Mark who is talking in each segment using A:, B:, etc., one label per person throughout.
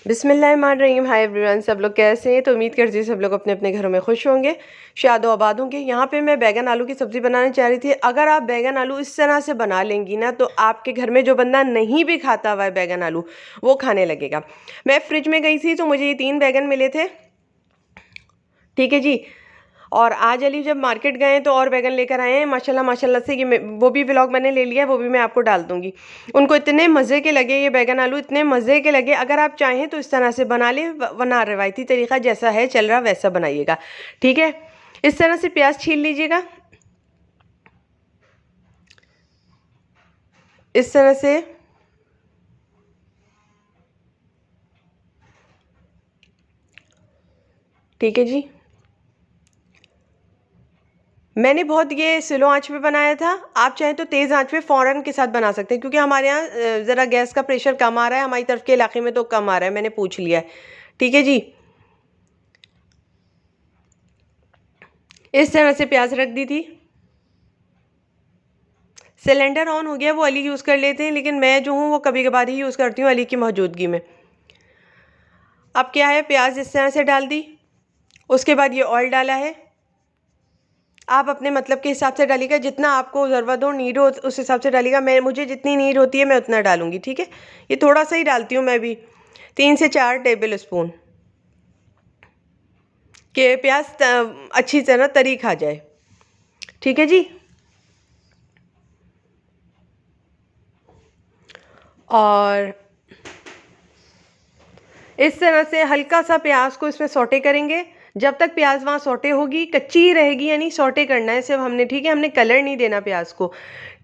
A: बिस्मिल्लाहिर्रहमानिर्रहीम। Hi everyone, सब लोग कैसे हैं? तो उम्मीद करती हूँ सब लोग अपने अपने घरों में खुश होंगे, शाद आबाद होंगे। यहाँ पे मैं बैगन आलू की सब्ज़ी बनाना चाह रही थी। अगर आप बैगन आलू इस तरह से बना लेंगी ना, तो आपके घर में जो बंदा नहीं भी खाता हुआ है बैगन आलू, वो खाने लगेगा। मैं फ्रिज में गई थी तो मुझे ये 3 बैगन मिले थे, ठीक है जी। और आज अली जब मार्केट गए तो और बैगन लेकर आए हैं माशाल्लाह माशाल्लाह से। वो भी व्लॉग मैंने ले लिया है, वो भी मैं आपको डाल दूंगी। उनको इतने मज़े के लगे ये बैगन आलू, इतने मज़े के लगे। अगर आप चाहें तो इस तरह से बना लें, वरना रवायती तरीका जैसा है चल रहा वैसा बनाइएगा, ठीक है। इस तरह से प्याज छील लीजिएगा, इस तरह से। ठीक है जी। मैंने बहुत ये स्लो आंच पे बनाया था। आप चाहें तो तेज़ आंच पे फ़ौरन के साथ बना सकते हैं, क्योंकि हमारे यहाँ ज़रा गैस का प्रेशर कम आ रहा है, हमारी तरफ के इलाके में तो कम आ रहा है, मैंने पूछ लिया है, ठीक है जी। इस तरह से प्याज रख दी थी। सिलेंडर ऑन हो गया, वो अली यूज़ कर लेते हैं, लेकिन मैं जो हूँ वो कभी कभार ही यूज़ करती हूँ अली की मौजूदगी में। अब क्या है, प्याज इस तरह से डाल दी। उसके बाद ये ऑयल डाला है। आप अपने मतलब के हिसाब से डालिएगा, जितना आपको ज़रूरत हो, नीड हो, उस हिसाब से डालिएगा। मुझे जितनी नीड होती है मैं उतना डालूंगी, ठीक है। ये थोड़ा सा ही डालती हूँ मैं भी, 3 से 4 टेबल स्पून के प्याज अच्छी तरह तरी खा जाए, ठीक है जी। और इस तरह से हल्का सा प्याज को इसमें सौटे करेंगे, जब तक प्याज वहाँ सौटे होगी, कच्ची ही रहेगी, यानी सौटे करना है सिर्फ हमने, ठीक है। हमने कलर नहीं देना प्याज को,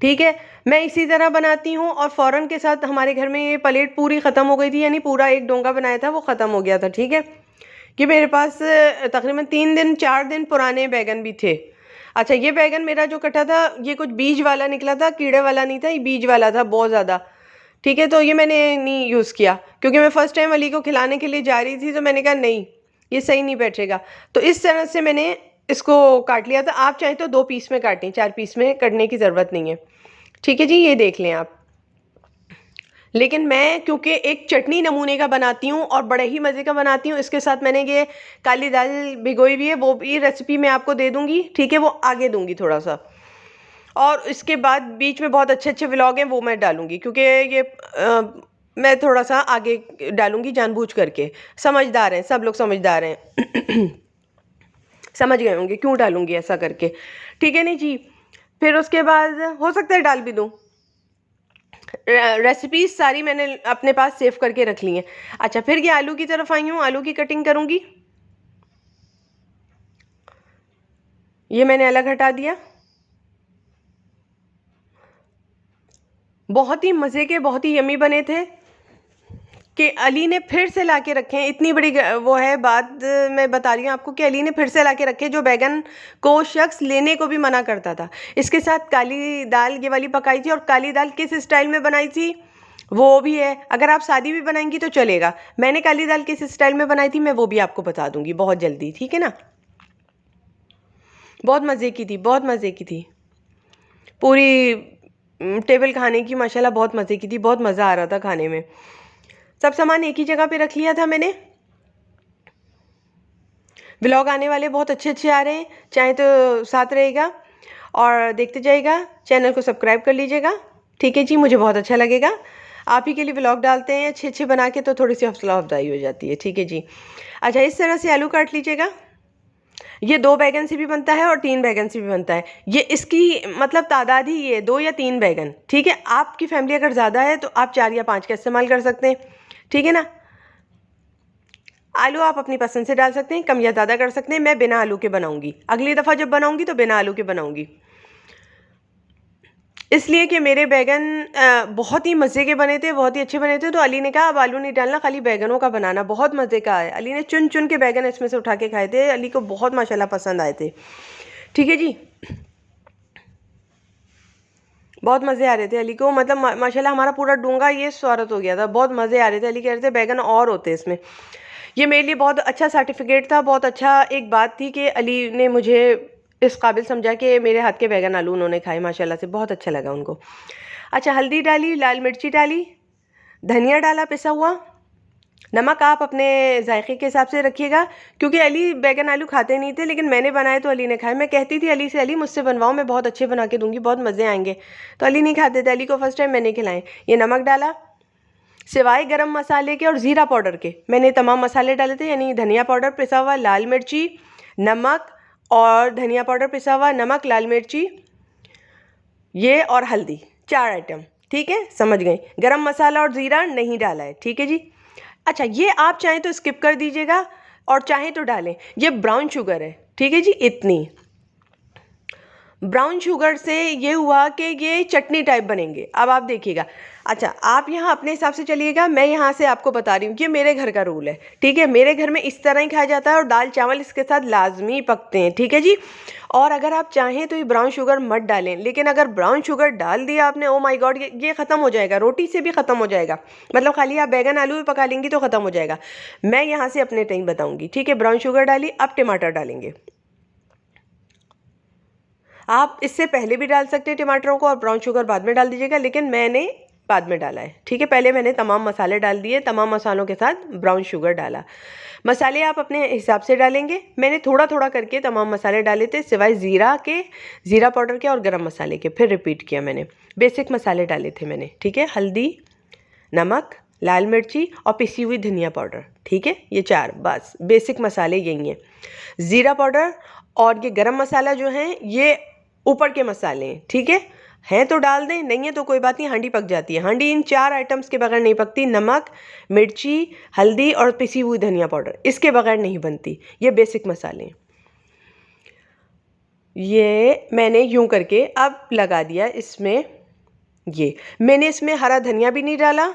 A: ठीक है। मैं इसी तरह बनाती हूँ। और फ़ौरन के साथ हमारे घर में ये प्लेट पूरी ख़त्म हो गई थी, यानी पूरा एक डोंगा बनाया था वो ख़त्म हो गया था, ठीक है। कि मेरे पास तकरीबन 3 दिन 4 दिन पुराने बैगन भी थे। अच्छा, ये बैगन मेरा जो कटा था ये कुछ बीज वाला निकला था, कीड़े वाला नहीं था, ये बीज वाला था बहुत ज़्यादा, ठीक है। तो ये मैंने नहीं यूज़ किया, क्योंकि मैं फ़र्स्ट टाइम अली को खिलाने के लिए जा रही थी, तो मैंने कहा नहीं, ये सही नहीं बैठेगा। तो इस तरह से मैंने इसको काट लिया था। आप चाहें तो 2 पीस में काटें, 4 पीस में करने की ज़रूरत नहीं है, ठीक है जी। ये देख लें आप। लेकिन मैं क्योंकि एक चटनी नमूने का बनाती हूँ और बड़े ही मज़े का बनाती हूँ, इसके साथ मैंने ये काली दाल भिगोई हुई है, वो भी रेसिपी मैं आपको दे दूँगी, ठीक है। वो आगे दूँगी थोड़ा सा। और इसके बाद बीच में बहुत अच्छे अच्छे व्लॉग हैं, वो मैं डालूँगी, क्योंकि ये मैं थोड़ा सा आगे डालूँगी जानबूझ करके। समझदार हैं सब लोग, समझदार हैं समझ गए होंगे क्यों डालूँगी ऐसा करके, ठीक है नहीं जी। फिर उसके बाद हो सकता है डाल भी दूँ। रेसिपीज सारी मैंने अपने पास सेव करके रख ली हैं। अच्छा, फिर ये आलू की तरफ आई हूँ, आलू की कटिंग करूँगी। ये मैंने अलग हटा दिया। बहुत ही मज़े के, बहुत ही यमी बने थे, कि अली ने फिर से ला के रखे हैं। इतनी बड़ी वो है बात, मैं बता रही हूँ आपको कि अली ने फिर से ला के रखे, जो बैगन को शख्स लेने को भी मना करता था। इसके साथ काली दाल ये वाली पकाई थी, और काली दाल किस स्टाइल में बनाई थी वो भी है। अगर आप सादी भी बनाएंगी तो चलेगा। मैंने काली दाल किस स्टाइल में बनाई थी मैं वो भी आपको बता दूंगी बहुत जल्दी, ठीक है ना। बहुत मज़े की थी, बहुत मज़े की थी। पूरी टेबल खाने की माशाल्लाह बहुत मज़े की थी, बहुत मज़ा आ रहा था खाने में। सब सामान एक ही जगह पे रख लिया था मैंने। व्लॉग आने वाले बहुत अच्छे अच्छे आ रहे हैं, चाहे तो साथ रहेगा और देखते जाइएगा। चैनल को सब्सक्राइब कर लीजिएगा, ठीक है जी। मुझे बहुत अच्छा लगेगा, आप ही के लिए व्लॉग डालते हैं अच्छे अच्छे बना के, तो थोड़ी सी हौसला अफजाई हो जाती है, ठीक है जी। अच्छा, इस तरह से आलू काट लीजिएगा। ये 2 बैगन से भी बनता है और 3 बैगन से भी बनता है। ये इसकी मतलब तादाद ही ये 2 या 3 बैगन, ठीक है। आपकी फैमिली अगर ज़्यादा है तो आप 4 या 5 का इस्तेमाल कर सकते हैं, ठीक है ना। आलू आप अपनी पसंद से डाल सकते हैं, कम या ज़्यादा कर सकते हैं। मैं बिना आलू के बनाऊंगी, अगली दफ़ा जब बनाऊंगी तो बिना आलू के बनाऊंगी, इसलिए कि मेरे बैगन बहुत ही मज़े के बने थे, बहुत ही अच्छे बने थे। तो अली ने कहा अब आलू नहीं डालना, खाली बैगनों का बनाना, बहुत मज़े का है। अली ने चुन चुन के बैगन इसमें से उठा के खाए थे, अली को बहुत माशाल्लाह पसंद आए थे, ठीक है जी। बहुत मज़े आ रहे थे अली को, मतलब माशाल्लाह हमारा पूरा डूंगा ये स्वागत हो गया था, बहुत मज़े आ रहे थे। अली कह रहे थे बैगन और होते इसमें। ये मेरे लिए बहुत अच्छा सर्टिफिकेट था, बहुत अच्छा एक बात थी कि अली ने मुझे इस काबिल समझा कि मेरे हाथ के बैगन आलू उन्होंने खाए, माशाल्लाह से बहुत अच्छा लगा उनको। अच्छा, हल्दी डाली, लाल मिर्ची डाली, धनिया डाला पिसा हुआ, नमक आप अपने जायके के हिसाब से रखिएगा, क्योंकि अली बैगन आलू खाते नहीं थे, लेकिन मैंने बनाए तो अली ने खाए। मैं कहती थी अली से, अली मुझसे बनवाओ, मैं बहुत अच्छे बना के दूंगी, बहुत मज़े आएंगे। तो अली नहीं खाते थे, अली को फर्स्ट टाइम मैंने खिलाए। ये नमक डाला, सिवाय गरम मसाले के और ज़ीरा पाउडर के मैंने तमाम मसाले डाले थे, यानी धनिया पाउडर पिसा हुआ, लाल मिर्ची, नमक और धनिया पाउडर पिसा हुआ, नमक, लाल मिर्ची, ये और हल्दी, 4 आइटम। ठीक है, समझ गए। गरम मसाला और ज़ीरा नहीं डाला है। ठीक है जी। अच्छा, ये आप चाहें तो स्किप कर दीजिएगा और चाहें तो डालें। ये ब्राउन शुगर है। ठीक है जी, इतनी ब्राउन शुगर से ये हुआ कि ये चटनी टाइप बनेंगे। अब आप देखिएगा। अच्छा, आप यहाँ अपने हिसाब से चलिएगा, मैं यहाँ से आपको बता रही हूँ, ये मेरे घर का रूल है। ठीक है, मेरे घर में इस तरह ही खाया जाता है और दाल चावल इसके साथ लाजमी पकते हैं। ठीक है जी। और अगर आप चाहें तो ये ब्राउन शुगर मत डालें, लेकिन अगर ब्राउन शुगर डाल दिया आपने, ओ माय गॉड, ये ख़त्म हो जाएगा, रोटी से भी ख़त्म हो जाएगा। मतलब खाली आप बैगन आलू भी पका लेंगी तो ख़त्म हो जाएगा। मैं यहाँ से अपने टाइम बताऊँगी। ठीक है, ब्राउन शुगर डाली, अब टमाटर डालेंगे। आप इससे पहले भी डाल सकते हैं टमाटरों को और ब्राउन शुगर बाद में डाल दीजिएगा, लेकिन मैंने बाद में डाला है। ठीक है, पहले मैंने तमाम मसाले डाल दिए, तमाम मसालों के साथ ब्राउन शुगर डाला। मसाले आप अपने हिसाब से डालेंगे। मैंने थोड़ा थोड़ा करके तमाम मसाले डाले थे, सिवाय ज़ीरा के, ज़ीरा पाउडर के और गरम मसाले के। फिर रिपीट किया मैंने, बेसिक मसाले डाले थे मैंने। ठीक है, हल्दी, नमक, लाल मिर्ची और पिसी हुई धनिया पाउडर। ठीक है, ये 4 बस बेसिक मसाले यही हैं। ज़ीरा पाउडर और ये गरम मसाला जो हैं, ये ऊपर के मसाले हैं। ठीक है तो डाल दें, नहीं है तो कोई बात नहीं, हांडी पक जाती है। हांडी इन 4 आइटम्स के बगैर नहीं पकती। नमक, मिर्ची, हल्दी और पिसी हुई धनिया पाउडर, इसके बगैर नहीं बनती। ये बेसिक मसाले हैं। ये मैंने यूं करके अब लगा दिया इसमें। ये मैंने इसमें हरा धनिया भी नहीं डाला।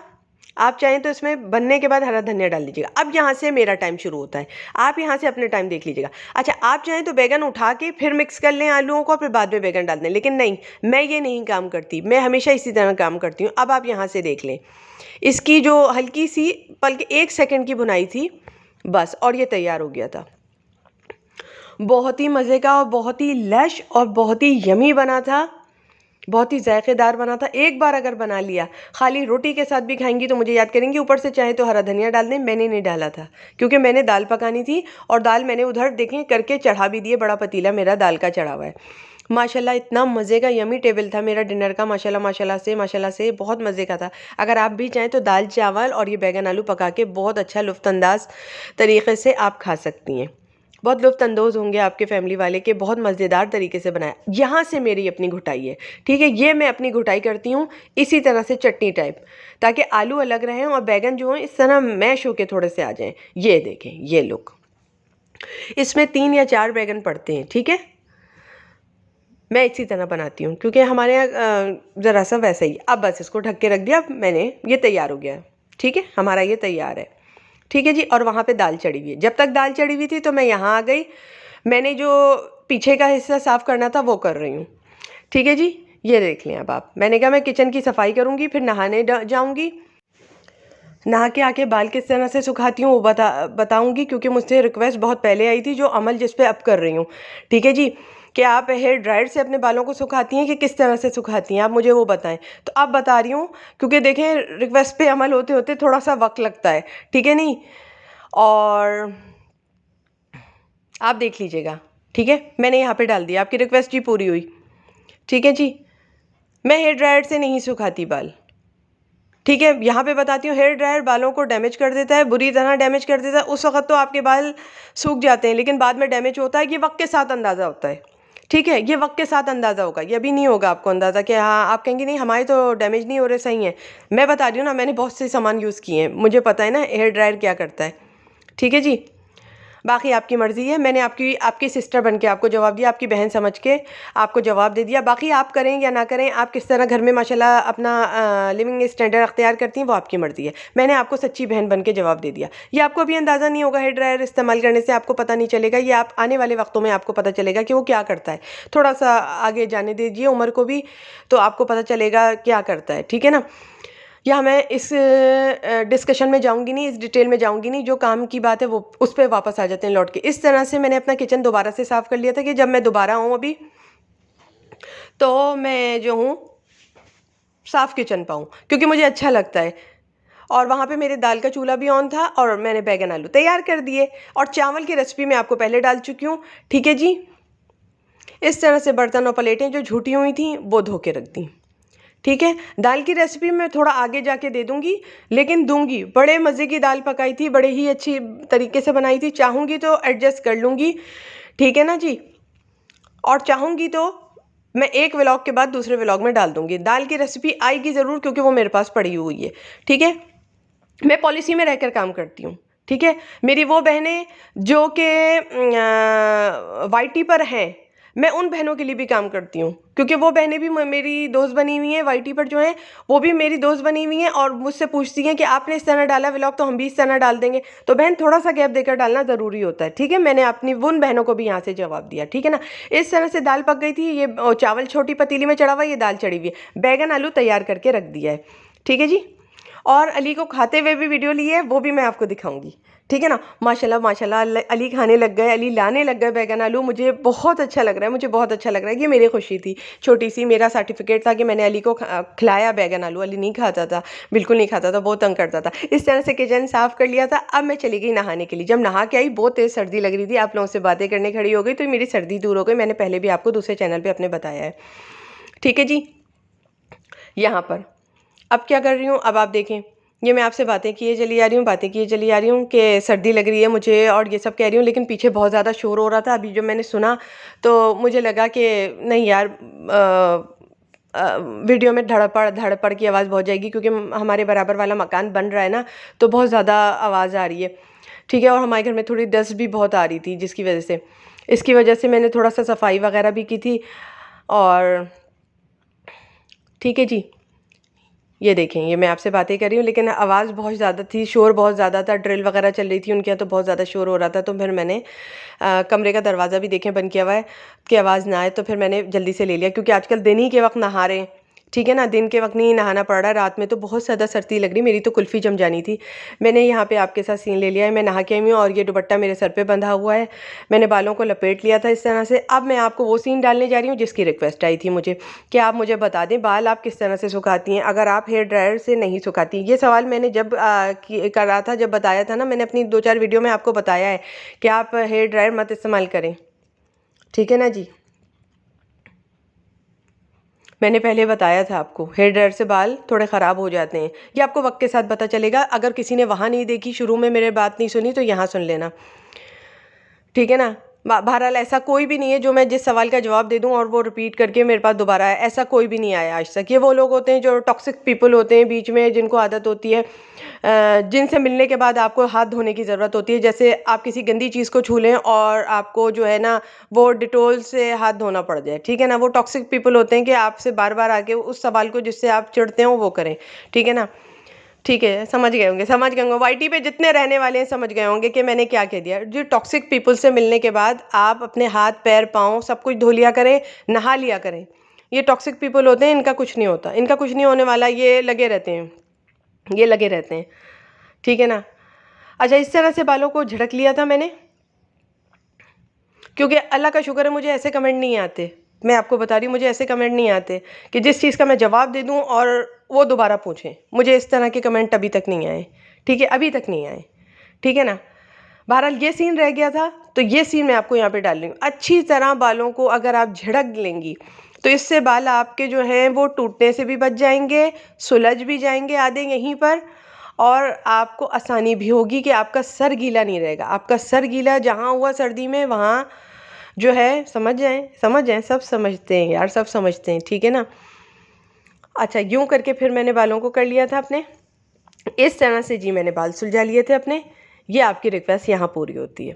A: आप चाहें तो इसमें बनने के बाद हरा धनिया डाल लीजिएगा। अब यहाँ से मेरा टाइम शुरू होता है, आप यहाँ से अपने टाइम देख लीजिएगा। अच्छा, आप चाहें तो बैगन उठा के फिर मिक्स कर लें आलूओं को, फिर बाद में बैगन डाल दें, लेकिन नहीं, मैं ये नहीं काम करती, मैं हमेशा इसी तरह काम करती हूँ। अब आप यहाँ से देख लें, इसकी जो हल्की सी बल्कि 1 सेकेंड की भुनाई थी बस, और ये तैयार हो गया था। बहुत ही मज़े का और बहुत ही लश और बहुत ही यमी बना था, बहुत ही जायकेदार बना था। एक बार अगर बना लिया, खाली रोटी के साथ भी खाएंगी तो मुझे याद करेंगी। ऊपर से चाहे तो हरा धनिया डाल दें, मैंने नहीं डाला था क्योंकि मैंने दाल पकानी थी, और दाल मैंने उधर देखें करके चढ़ा भी दिए। बड़ा पतीला मेरा दाल का चढ़ा हुआ है। माशाल्लाह, इतना मज़े का यमी टेबल था मेरा डिनर का। माशाल्लाह माशाल्लाह से बहुत मज़े का था। अगर आप भी चाहें तो दाल चावल और ये बैगन आलू पका के बहुत अच्छा लुफ्तअंदाज तरीक़े से आप खा सकती हैं। बहुत लुफ्तअंदोज़ होंगे आपके फैमिली वाले के, बहुत मज़ेदार तरीके से बनाया। यहाँ से मेरी अपनी घुटाई है। ठीक है, ये मैं अपनी घुटाई करती हूँ इसी तरह से चटनी टाइप, ताकि आलू अलग रहें और बैगन जो हैं इस तरह मैश होके थोड़े से आ जाएं। ये देखें, ये लुक। इसमें 3 या 4 बैगन पड़ते हैं। ठीक है, मैं इसी तरह बनाती हूँ क्योंकि हमारे यहाँ ज़रा सा वैसा ही। अब बस इसको ढक के रख दिया मैंने, ये तैयार हो गया। ठीक है, हमारा ये तैयार है। ठीक है जी। और वहाँ पे दाल चढ़ी हुई है। जब तक दाल चढ़ी हुई थी तो मैं यहाँ आ गई, मैंने जो पीछे का हिस्सा साफ़ करना था वो कर रही हूँ। ठीक है जी, ये देख लें। अब आप, मैंने कहा मैं किचन की सफाई करूँगी, फिर नहाने जाऊँगी। नहा के आके बाल किस तरह से सुखाती हूँ वो बताऊँगी, क्योंकि मुझसे रिक्वेस्ट बहुत पहले आई थी, जो अमल जिस पे अब कर रही हूँ। ठीक है जी, कि आप हेयर ड्रायर से अपने बालों को सुखाती हैं कि किस तरह से सुखाती हैं, आप मुझे वो बताएं। तो अब बता रही हूँ, क्योंकि देखें रिक्वेस्ट पे अमल होते होते थोड़ा सा वक्त लगता है। ठीक है नहीं, और आप देख लीजिएगा। ठीक है, मैंने यहाँ पे डाल दिया, आपकी रिक्वेस्ट ही पूरी हुई। ठीक है जी, मैं हेयर ड्रायर से नहीं सुखाती बाल। ठीक है, यहाँ पे बताती हूँ, हेयर ड्रायर बालों को डैमेज कर देता है, बुरी तरह डैमेज कर देता है। उस वक्त तो आपके बाल सूख जाते हैं, लेकिन बाद में डैमेज होता है। ये वक्त के साथ अंदाज़ा होता है। ठीक है, ये वक्त के साथ अंदाज़ा होगा, ये अभी नहीं होगा आपको अंदाज़ा कि हाँ, आप कहेंगे नहीं हमारे तो डैमेज नहीं हो रहे, सही है। मैं बता रही हूँ ना, मैंने बहुत से सामान यूज़ किए हैं, मुझे पता है ना हेयर ड्रायर क्या करता है। ठीक है जी, बाकी आपकी मर्ज़ी है। मैंने आपकी सिस्टर बन के आपको जवाब दिया, आपकी बहन समझ के आपको जवाब दे दिया। बाकी आप करें या ना करें, आप किस तरह घर में माशाल्लाह अपना लिविंग स्टैंडर्ड अख्तियार करती हैं, वो आपकी मर्ज़ी है। मैंने आपको सच्ची बहन बन के जवाब दे दिया। ये आपको अभी अंदाज़ा नहीं होगा, हेयर ड्रायर इस्तेमाल करने से आपको पता नहीं चलेगा। ये आप आने वाले वक्तों में आपको पता चलेगा कि वो क्या करता है। थोड़ा सा आगे जाने दीजिए उम्र को भी, तो आपको पता चलेगा क्या करता है। ठीक है ना, यहाँ मैं इस डिस्कशन में जाऊँगी नहीं, इस डिटेल में जाऊँगी नहीं। जो काम की बात है वो उस पर वापस आ जाते हैं लौट के। इस तरह से मैंने अपना किचन दोबारा से साफ़ कर लिया था कि जब मैं दोबारा आऊँ अभी, तो मैं जो हूँ साफ़ किचन पाऊँ, क्योंकि मुझे अच्छा लगता है। और वहाँ पे मेरे दाल का चूल्हा भी ऑन था और मैंने बैगन आलू तैयार कर दिए। और चावल की रेसिपी मैं आपको पहले डाल चुकी हूँ, ठीक है जी। इस तरह से बर्तन और प्लेटें जो झूठी हुई थी वो धो के रख दी, ठीक है। दाल की रेसिपी मैं थोड़ा आगे जाके दे दूंगी, लेकिन दूंगी। बड़े मज़े की दाल पकाई थी, बड़े ही अच्छी तरीके से बनाई थी। चाहूँगी तो एडजस्ट कर लूँगी, ठीक है ना जी। और चाहूँगी तो मैं एक व्लॉग के बाद दूसरे व्लॉग में डाल दूँगी। दाल की रेसिपी आएगी ज़रूर, क्योंकि वो मेरे पास पड़ी हुई है, ठीक है। मैं पॉलिसी में रहकर काम करती हूँ, ठीक है। मेरी वो बहनें जो कि वाईटी पर हैं, मैं उन बहनों के लिए भी काम करती हूँ, क्योंकि वो बहनें भी मेरी दोस्त बनी हुई हैं। वाईटी पर जो हैं वो भी मेरी दोस्त बनी हुई हैं और मुझसे पूछती हैं कि आपने इस तरह डाला व्लॉग तो हम भी इस तरह डाल देंगे। तो बहन थोड़ा सा गैप देकर डालना ज़रूरी होता है, ठीक है। मैंने अपनी उन बहनों को भी यहाँ से जवाब दिया, ठीक है ना। इस तरह से दाल पक गई थी। ये चावल छोटी पतीली में चढ़ा हुआ, ये दाल चढ़ी हुई है। बैगन आलू तैयार करके रख दिया है, ठीक है जी। और अली को खाते हुए भी वीडियो ली है, वो भी मैं आपको दिखाऊंगी, ठीक है ना। माशाल्लाह माशाल्लाह अली खाने लग गए, अली लाने लग गए बैगन आलू। मुझे बहुत अच्छा लग रहा है, मुझे बहुत अच्छा लग रहा है। ये मेरी खुशी थी छोटी सी, मेरा सर्टिफिकेट था कि मैंने अली को खिलाया बैगन आलू। अली नहीं खाता था, बिल्कुल नहीं खाता था, बहुत तंग करता था। इस तरह से किचन साफ़ कर लिया था। अब मैं चली गई नहाने के लिए। जब नहा के आई बहुत तेज़ सर्दी लग रही थी, आप लोगों से बातें करने खड़ी हो गई तो मेरी सर्दी दूर हो गई। मैंने पहले भी आपको दूसरे चैनल पर अपने बताया है, ठीक है जी। यहाँ पर अब क्या कर रही हूँ, अब आप देखें। ये मैं आपसे बातें किए चली आ रही हूँ, बातें किए चली आ रही हूँ कि सर्दी लग रही है मुझे और ये सब कह रही हूँ, लेकिन पीछे बहुत ज़्यादा शोर हो रहा था। अभी जो मैंने सुना तो मुझे लगा कि नहीं यार, वीडियो में धड़पड़ की आवाज़ बहुत जाएगी, क्योंकि हमारे बराबर वाला मकान बन रहा है ना, तो बहुत ज़्यादा आवाज़ आ रही है, ठीक है। और हमारे घर में थोड़ी डस्ट भी बहुत आ रही थी, जिसकी वजह से, इसकी वजह से मैंने थोड़ा सा सफाई वगैरह भी की थी। और ठीक है जी, ये देखें, ये मैं आपसे बातें कर रही हूँ, लेकिन आवाज़ बहुत ज़्यादा थी, शोर बहुत ज़्यादा था। ड्रिल वगैरह चल रही थी उनके यहाँ, तो बहुत ज़्यादा शोर हो रहा था। तो फिर मैंने कमरे का दरवाज़ा भी देखें बंद किया हुआ है कि आवाज़ ना आए, तो फिर मैंने जल्दी से ले लिया, क्योंकि आजकल दिन ही के वक्त नहा रहे हैं, ठीक है ना। दिन के वक्त नहीं नहाना पड़ रहा है, रात में तो बहुत ज़्यादा सर्दी लग रही। मेरी तो कुल्फ़ी जम जानी थी। मैंने यहाँ पे आपके साथ सीन ले लिया है। मैं नहा के आई हूँ और ये दुपट्टा मेरे सर पे बंधा हुआ है। मैंने बालों को लपेट लिया था इस तरह से। अब मैं आपको वो सीन डालने जा रही हूँ जिसकी रिक्वेस्ट आई थी मुझे, कि आप मुझे बता दें बाल आप किस तरह से सुखाती हैं अगर आप हेयर ड्रायर से नहीं सुखाती। ये सवाल मैंने जब करा था, जब बताया था ना, मैंने अपनी 2-4 वीडियो में आपको बताया है कि आप हेयर ड्रायर मत इस्तेमाल करें, ठीक है ना जी। मैंने पहले बताया था आपको, हेयर ड्रायर से बाल थोड़े ख़राब हो जाते हैं। ये आपको वक्त के साथ पता चलेगा। अगर किसी ने वहाँ नहीं देखी, शुरू में मेरे बात नहीं सुनी, तो यहाँ सुन लेना, ठीक है ना। बहरहाल ऐसा कोई भी नहीं है जो मैं जिस सवाल का जवाब दे दूं और वो रिपीट करके मेरे पास दोबारा आए, ऐसा कोई भी नहीं आया आज तक। ये वो लोग होते हैं जो टॉक्सिक पीपल होते हैं बीच में, जिनको आदत होती है जिनसे मिलने के बाद आपको हाथ धोने की ज़रूरत होती है। जैसे आप किसी गंदी चीज़ को छू लें और आपको जो है ना वो डिटोल से हाथ धोना पड़ जाए, ठीक है ना। वो टॉक्सिक पीपल होते हैं कि आपसे बार बार आके उस सवाल को जिससे आप चिढ़ते हो वो करें, ठीक है ना। ठीक है, समझ गए होंगे, समझ गए होंगे। वाईटी पे जितने रहने वाले हैं समझ गए होंगे कि मैंने क्या कह दिया। जो टॉक्सिक पीपल से मिलने के बाद आप अपने हाथ पैर पाँव सब कुछ धो लिया करें, नहा लिया करें। ये टॉक्सिक पीपल होते हैं, इनका कुछ नहीं होता, इनका कुछ नहीं होने वाला। ये लगे रहते हैं, ये लगे रहते हैं, ठीक है ना। अच्छा, इस तरह से बालों को झड़क लिया था मैंने, क्योंकि अल्लाह का शुक्र है मुझे ऐसे कमेंट नहीं आते। मैं आपको बता रही हूँ, मुझे ऐसे कमेंट नहीं आते कि जिस चीज़ का मैं जवाब दे दूँ और वो दोबारा पूछें। मुझे इस तरह के कमेंट अभी तक नहीं आए, ठीक है, अभी तक नहीं आए, ठीक है ना। बहरहाल ये सीन रह गया था, तो ये सीन मैं आपको यहाँ पे डाल रही हूँ। अच्छी तरह बालों को अगर आप झड़क लेंगी तो इससे बाल आपके जो हैं वो टूटने से भी बच जाएंगे, सुलझ भी जाएंगे आधे यहीं पर, और आपको आसानी भी होगी कि आपका सर गीला नहीं रहेगा। आपका सर गीला जहाँ हुआ सर्दी में, वहाँ जो है, समझ जाएं, सब समझते हैं यार, सब समझते हैं, ठीक है ना। अच्छा, यूँ करके फिर मैंने बालों को कर लिया था अपने, इस तरह से जी मैंने बाल सुलझा लिए थे अपने। ये आपकी रिक्वेस्ट यहाँ पूरी होती है।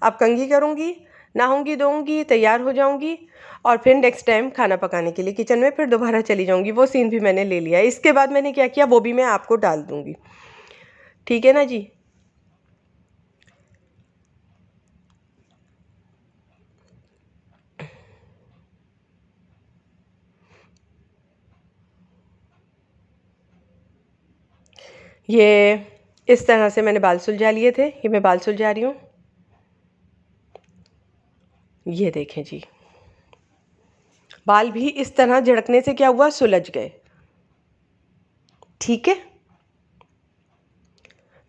A: अब कंघी करूँगी, नहाऊंगी, धोऊंगी, तैयार हो जाऊंगी और फिर नेक्स्ट टाइम खाना पकाने के लिए किचन में फिर दोबारा चली जाऊंगी। वो सीन भी मैंने ले लिया। इसके बाद मैंने क्या किया वो भी मैं आपको डाल दूंगी, ठीक है ना जी। ये इस तरह से मैंने बाल सुलझा लिए थे। ये मैं बाल सुलझा रही हूँ, ये देखें जी। बाल भी इस तरह झड़कने से क्या हुआ, सुलझ गए, ठीक है।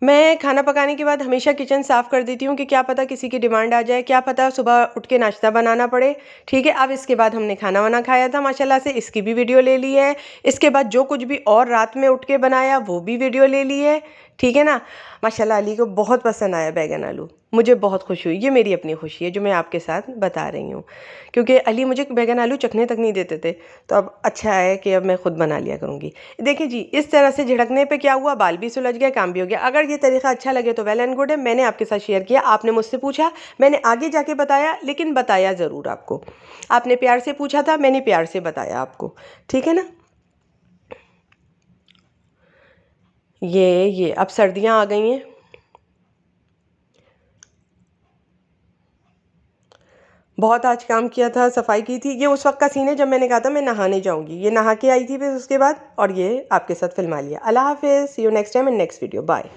A: मैं खाना पकाने के बाद हमेशा किचन साफ़ कर देती हूँ कि क्या पता किसी की डिमांड आ जाए, क्या पता सुबह उठ के नाश्ता बनाना पड़े, ठीक है। अब इसके बाद हमने खाना वाना खाया था माशाल्लाह से, इसकी भी वीडियो ले ली है। इसके बाद जो कुछ भी और रात में उठ के बनाया वो भी वीडियो ले ली है, ठीक है ना। माशाल्लाह अली को बहुत पसंद आया बैगन आलू, मुझे बहुत खुशी हुई। ये मेरी अपनी खुशी है जो मैं आपके साथ बता रही हूँ, क्योंकि अली मुझे बैगन आलू चखने तक नहीं देते थे, तो अब अच्छा है कि अब मैं खुद बना लिया करूँगी। देखिए जी, इस तरह से झिड़कने पे क्या हुआ, बाल भी सुलझ गया, काम भी हो गया। अगर ये तरीका अच्छा लगे तो वेल एंड गुड है, मैंने आपके साथ शेयर किया, आपने मुझसे पूछा, मैंने आगे जाके बताया, लेकिन बताया ज़रूर आपको। आपने प्यार से पूछा था, मैंने प्यार से बताया आपको, ठीक है ना। ये अब सर्दियाँ आ गई हैं, बहुत आज काम किया था, सफाई की थी। ये उस वक्त का सीन है जब मैंने कहा था मैं नहाने जाऊंगी। ये नहा के आई थी फिर उसके बाद, और ये आपके साथ फिल्मा लिया। अल्लाह हाफिज़, see you next time in next video, bye.